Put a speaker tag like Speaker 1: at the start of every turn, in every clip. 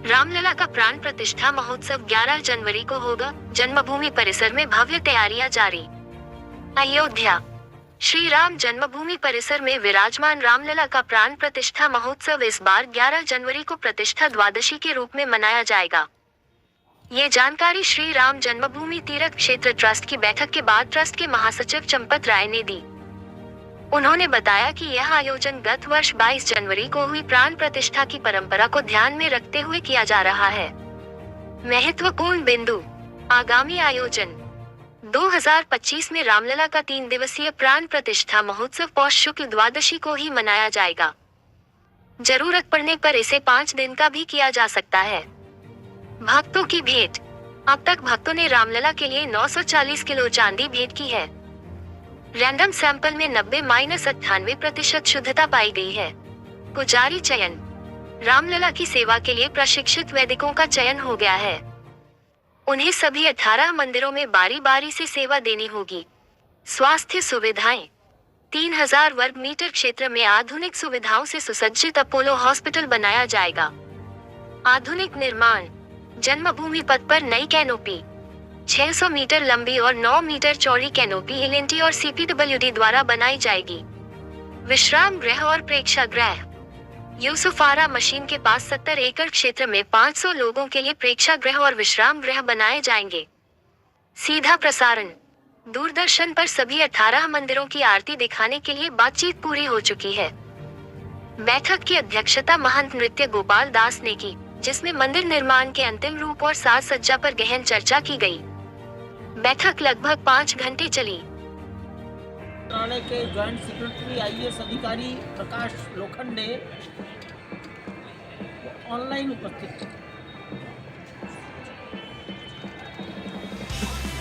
Speaker 1: रामलला का प्राण प्रतिष्ठा महोत्सव 11 जनवरी को होगा। जन्मभूमि परिसर में भव्य तैयारियां जारी। अयोध्या। श्री राम जन्मभूमि परिसर में विराजमान रामलला का प्राण प्रतिष्ठा महोत्सव इस बार 11 जनवरी को प्रतिष्ठा द्वादशी के रूप में मनाया जाएगा। ये जानकारी श्री राम जन्मभूमि तीर्थ क्षेत्र ट्रस्ट की बैठक के बाद ट्रस्ट के महासचिव चंपत राय ने दी। उन्होंने बताया कि यह आयोजन गत वर्ष 22 जनवरी को हुई प्राण प्रतिष्ठा की परंपरा को ध्यान में रखते हुए किया जा रहा है। महत्वपूर्ण बिंदु। आगामी आयोजन 2025 में रामलला का 3 दिवसीय प्राण प्रतिष्ठा महोत्सव पौष शुक्ल द्वादशी को ही मनाया जाएगा। जरूरत पड़ने पर इसे 5 दिन का भी किया जा सकता है। भक्तों की भेंट। अब तक भक्तों ने रामलला के लिए 940 किलो चांदी भेंट की है। रैंडम सैंपल में 90-98% शुद्धता पाई गई है। पुजारी चयन। रामलला की सेवा के लिए प्रशिक्षित वैदिकों का चयन हो गया है। उन्हें सभी 18 मंदिरों में बारी बारी से सेवा देनी होगी। स्वास्थ्य सुविधाएं। 3000 वर्ग मीटर क्षेत्र में आधुनिक सुविधाओं से सुसज्जित अपोलो हॉस्पिटल बनाया जाएगा। आधुनिक निर्माण। जन्मभूमि पथ पर नई कैनोपी। 600 मीटर लंबी और 9 मीटर चौड़ी कैनोपी एल&टी और CPWD द्वारा बनाई जाएगी। विश्राम गृह और प्रेक्षागृह। यूसुफारा मशीन के पास 70 एकड़ क्षेत्र में 500 लोगों के लिए प्रेक्षागृह और विश्राम गृह बनाए जाएंगे। सीधा प्रसारण। दूरदर्शन पर सभी 18 मंदिरों की आरती दिखाने के लिए बातचीत पूरी हो चुकी है। बैठक की अध्यक्षता महंत नृत्य गोपाल दास ने की, जिसमें मंदिर निर्माण के अंतिम रूप और साज सज्जा पर गहन चर्चा की गई। बैठक लगभग 5 घंटे चली।
Speaker 2: मंत्रालय के ज्वाइंट सेक्रेटरी IAS अधिकारी प्रकाश लोखंडे ऑनलाइन उपस्थित थे।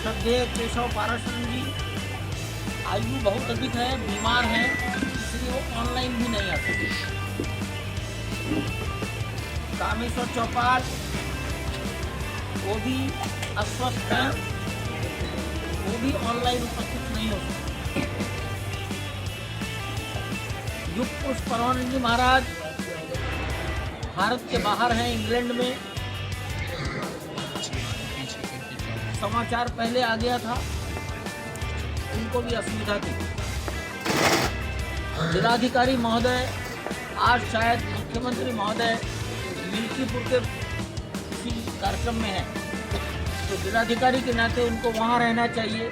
Speaker 2: श्रद्धेय केशव पाराशरण जी आयु बहुत अधिक है, बीमार हैं, इसलिए वो ऑनलाइन भी नहीं आ सके। कामेश्वर चौपाल वो भी अस्वस्थ हैं, वो भी ऑनलाइन उपस्थित नहीं हो सकते। युग पुरुष परमानंद जी महाराज भारत के बाहर हैं, इंग्लैंड में। समाचार पहले आ गया था, उनको भी असुविधा थी। जिलाधिकारी महोदय आज शायद मुख्यमंत्री महोदय मिल्कीपुर के किसी कार्यक्रम में है, तो जिलाधिकारी के नाते उनको वहाँ रहना चाहिए,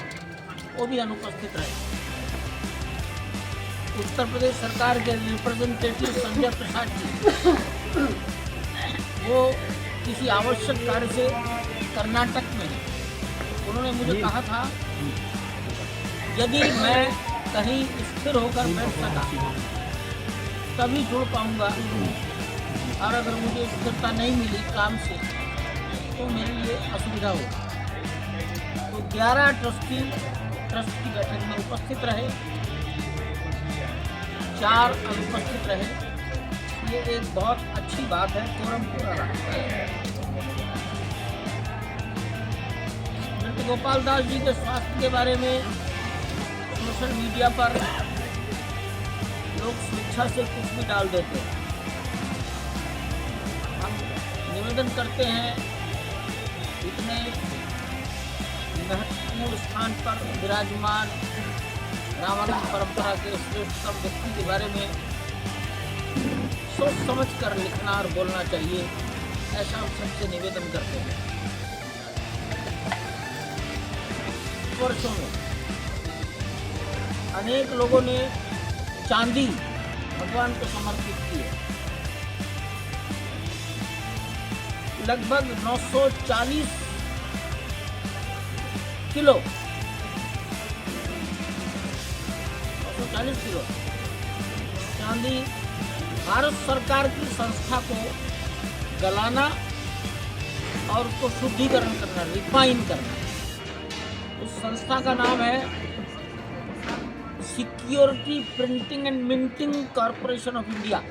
Speaker 2: वो भी अनुपस्थित रहे। उत्तर प्रदेश सरकार के रिप्रेजेंटेटिव संजय प्रसाद जी वो किसी आवश्यक कार्य से कर्नाटक में हैं। उन्होंने मुझे कहा था यदि मैं कहीं स्थिर होकर बैठ सका तभी जुड़ पाऊंगा, और अगर मुझे स्थिरता नहीं मिली काम से तो मेरे लिए असुविधा होगी। तो 11 ट्रस्ट की बैठक में उपस्थित रहे, 4 अनुपस्थित रहे। ये एक बहुत अच्छी बात है, कोरम पूरा रहा। नृत्य गोपाल दास जी के स्वास्थ्य के बारे में सोशल मीडिया पर लोग स्वेच्छा से कुछ भी डाल देते हैं। हम निवेदन करते हैं इतने महत्वपूर्ण स्थान पर विराजमान रामानंद परंपरा के श्रेष्ठतम व्यक्ति के बारे में सोच समझ कर लिखना और बोलना चाहिए, ऐसा हम सबसे निवेदन करते हैं। वर्षों में अनेक लोगों ने चांदी भगवान को समर्पित की है। लगभग 940 किलो चांदी भारत सरकार की संस्था को गलाना और उसको शुद्धिकरण करना, रिफाइन करना। उस संस्था का नाम है security printing and minting corporation of India.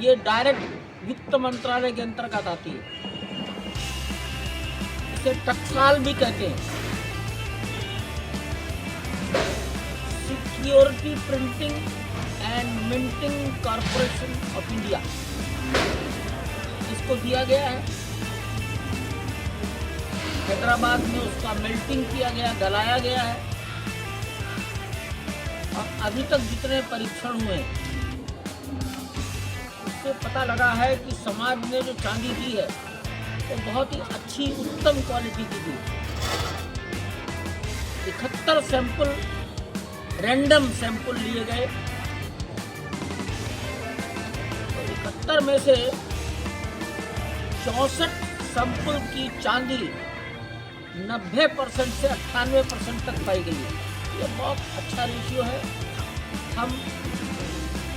Speaker 2: ये डायरेक्ट वित्त मंत्रालय के अंतर्गत आती है। इसे टकसाल भी कहते हैं, security printing and minting corporation of India. इसको दिया गया है हैदराबाद में उसका मेल्टिंग किया गया, गलाया गया है। और अभी तक जितने परीक्षण हुए उससे पता लगा है कि समाज ने जो चांदी दी है वो बहुत ही अच्छी उत्तम क्वालिटी की दी। 71 सैंपल रैंडम सैंपल लिए गए, तो 71 में से 64 सैंपल की चांदी 90% से 98% तक पाई गई है। ये बहुत अच्छा रेशियो है। हम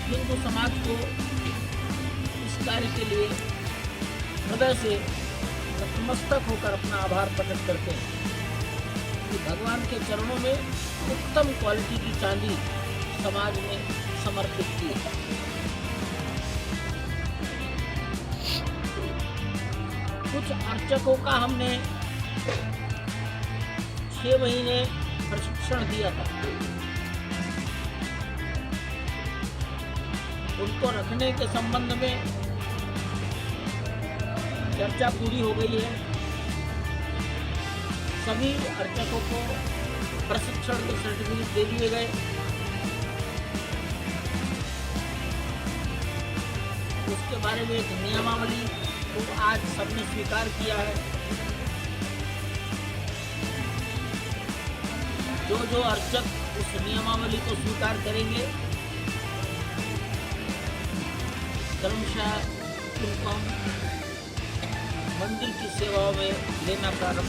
Speaker 2: हिंदू समाज को इस कार्य के लिए हृदय से नतमस्तक होकर अपना आभार प्रकट करते हैं कि भगवान के चरणों में उत्तम क्वालिटी की चांदी समाज ने समर्पित की है। कुछ अर्चकों का हमने 6 महीने प्रशिक्षण दिया था। उनको रखने के संबंध में चर्चा पूरी हो गई है। सभी अर्चकों को प्रशिक्षण के सर्टिफिकेट दे दिए गए। उसके बारे में एक नियमावली को आज सबने स्वीकार किया है। जो अर्चक उस नियमावली को स्वीकार करेंगे क्रमशः उनको मंदिर की सेवाओं में लेना प्रारंभ